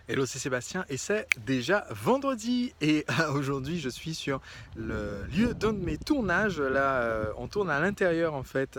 Hello, c'est Sébastien et c'est déjà vendredi et aujourd'hui je suis sur le lieu d'un de mes tournages. Là, on tourne à l'intérieur en fait.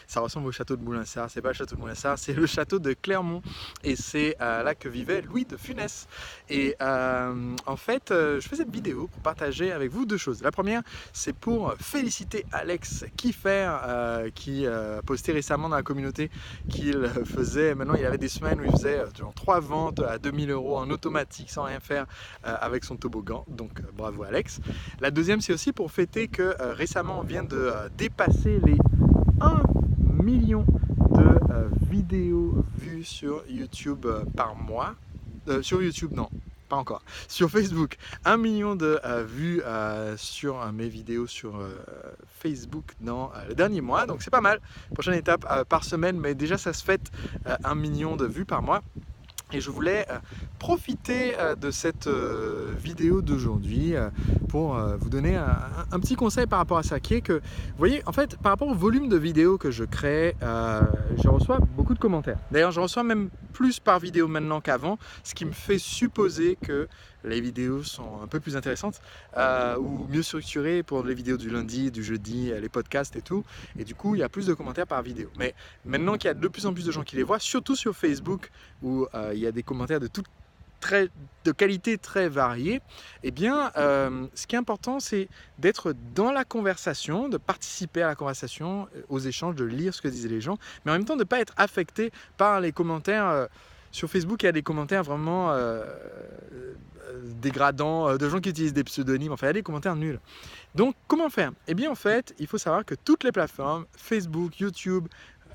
Ça ressemble au château de Moulinsart. C'est pas le château de Moulinsart, c'est le château de Clermont et c'est là que vivait Louis de Funès. Et en fait, je fais cette vidéo pour partager avec vous deux choses. La première, c'est pour féliciter Alex Kiefer qui a posté récemment dans la communauté qu'il faisait. Maintenant, il avait des semaines où il faisait genre 3 ventes à 2000 € en automatique sans rien faire avec son toboggan, donc bravo Alex. La deuxième, c'est aussi pour fêter que récemment on vient de dépasser les 1 million de vidéos vues sur YouTube par mois. Sur YouTube, non, pas encore. Sur Facebook, 1 million de vues sur mes vidéos sur Facebook dans le dernier mois, donc c'est pas mal. Prochaine étape par semaine, mais déjà ça se fête 1 million de vues par mois. Et je voulais profiter de cette vidéo d'aujourd'hui pour vous donner un petit conseil par rapport à ça, qui est que, vous voyez, en fait, par rapport au volume de vidéos que je crée, je reçois beaucoup de commentaires. D'ailleurs, je reçois même plus par vidéo maintenant qu'avant, ce qui me fait supposer que les vidéos sont un peu plus intéressantes ou mieux structurées pour les vidéos du lundi, du jeudi, les podcasts et tout. Et du coup, il y a plus de commentaires par vidéo. Mais maintenant qu'il y a de plus en plus de gens qui les voient, surtout sur Facebook, où il y a des commentaires de qualité très variée, eh bien, ce qui est important, c'est d'être dans la conversation, de participer à la conversation, aux échanges, de lire ce que disaient les gens, mais en même temps de ne pas être affecté par les commentaires. Sur Facebook, il y a des commentaires vraiment dégradants, de gens qui utilisent des pseudonymes, enfin, il y a des commentaires nuls. Donc, comment faire? Eh bien, en fait, il faut savoir que toutes les plateformes, Facebook, YouTube,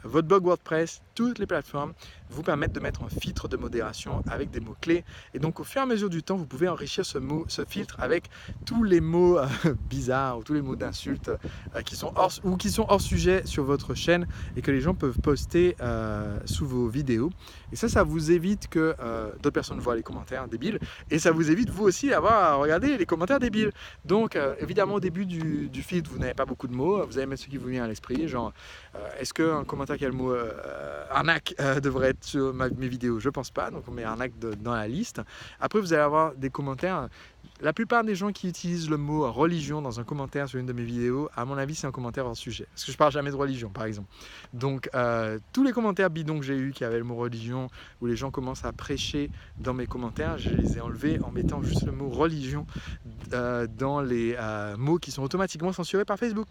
votre blog WordPress, toutes les plateformes vous permettent de mettre un filtre de modération avec des mots-clés. Et donc, au fur et à mesure du temps, vous pouvez enrichir ce filtre avec tous les mots bizarres ou tous les mots d'insultes qui sont hors sujet sur votre chaîne et que les gens peuvent poster sous vos vidéos. Et ça vous évite que d'autres personnes voient les commentaires débiles et ça vous évite vous aussi d'avoir à regarder les commentaires débiles. Donc, évidemment, au début du filtre, vous n'avez pas beaucoup de mots. Vous allez mettre ce qui vous vient à l'esprit, genre est-ce qu'un commentaire qui a le mot arnaque devrait être sur mes vidéos? Je pense pas, donc on met arnaque dans la liste. Après, vous allez avoir des commentaires. La plupart des gens qui utilisent le mot religion dans un commentaire sur une de mes vidéos, à mon avis, c'est un commentaire hors sujet. Parce que je parle jamais de religion, par exemple. Donc, tous les commentaires bidons que j'ai eus qui avaient le mot religion, où les gens commencent à prêcher dans mes commentaires, je les ai enlevés en mettant juste le mot religion dans les mots qui sont automatiquement censurés par Facebook.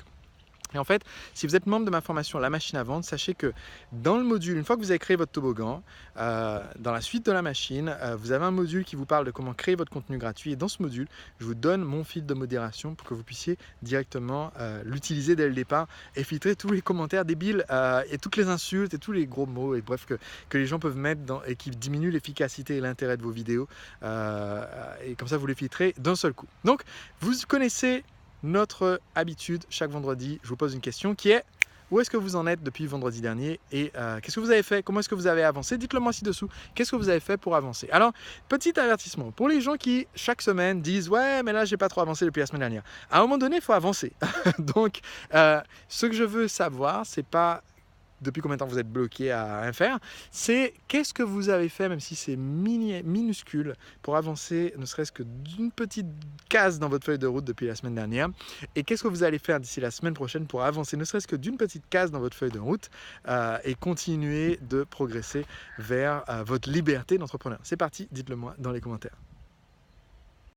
Et en fait, si vous êtes membre de ma formation La Machine à Vendre, sachez que dans le module, une fois que vous avez créé votre toboggan, dans la suite de la machine, vous avez un module qui vous parle de comment créer votre contenu gratuit. Et dans ce module, je vous donne mon filtre de modération pour que vous puissiez directement l'utiliser dès le départ et filtrer tous les commentaires débiles et toutes les insultes et tous les gros mots et bref que les gens peuvent mettre et qui diminuent l'efficacité et l'intérêt de vos vidéos. Et comme ça, vous les filtrez d'un seul coup. Donc, vous connaissez notre habitude, chaque vendredi, je vous pose une question qui est: où est-ce que vous en êtes depuis vendredi dernier et qu'est-ce que vous avez fait? Comment est-ce que vous avez avancé? Dites-le moi ci-dessous. Qu'est-ce que vous avez fait pour avancer? Alors, petit avertissement, pour les gens qui, chaque semaine, disent « Ouais, mais là, j'ai pas trop avancé depuis la semaine dernière ». À un moment donné, il faut avancer. Donc, ce que je veux savoir, c'est pas depuis combien de temps vous êtes bloqué à rien faire, c'est qu'est-ce que vous avez fait, même si c'est minuscule, pour avancer ne serait-ce que d'une petite case dans votre feuille de route depuis la semaine dernière, et qu'est-ce que vous allez faire d'ici la semaine prochaine pour avancer ne serait-ce que d'une petite case dans votre feuille de route et continuer de progresser vers votre liberté d'entrepreneur. C'est parti, dites-le moi dans les commentaires.